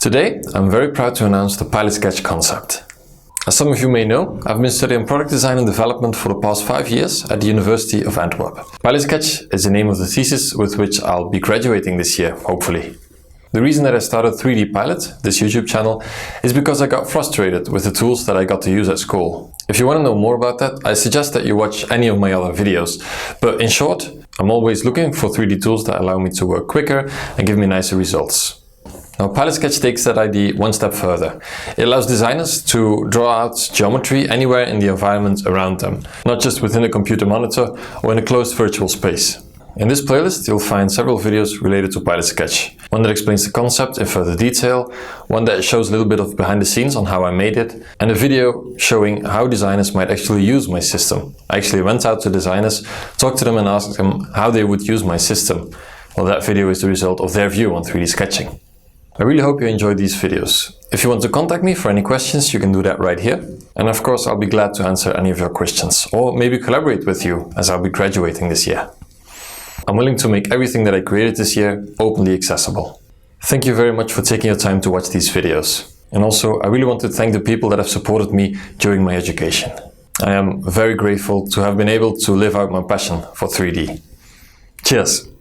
Today, I'm very proud to announce the PilotSketch concept. As some of you may know, I've been studying product design and development for the past 5 years at the University of Antwerp. PilotSketch is the name of the thesis with which I'll be graduating this year, hopefully. The reason that I started 3D Pilot, this YouTube channel, is because I got frustrated with the tools that I got to use at school. If you want to know more about that, I suggest that you watch any of my other videos. But in short, I'm always looking for 3D tools that allow me to work quicker and give me nicer results. Now, PilotSketch takes that idea one step further. It allows designers to draw out geometry anywhere in the environment around them, not just within a computer monitor or in a closed virtual space. In this playlist, you'll find several videos related to PilotSketch. One that explains the concept in further detail, one that shows a little bit of behind the scenes on how I made it, and a video showing how designers might actually use my system. I actually went out to designers, talked to them and asked them how they would use my system. Well, that video is the result of their view on 3D sketching. I really hope you enjoyed these videos. If you want to contact me for any questions, you can do that right here. And of course, I'll be glad to answer any of your questions, or maybe collaborate with you as I'll be graduating this year. I'm willing to make everything that I created this year openly accessible. Thank you very much for taking your time to watch these videos. And also, I really want to thank the people that have supported me during my education. I am very grateful to have been able to live out my passion for 3D. Cheers!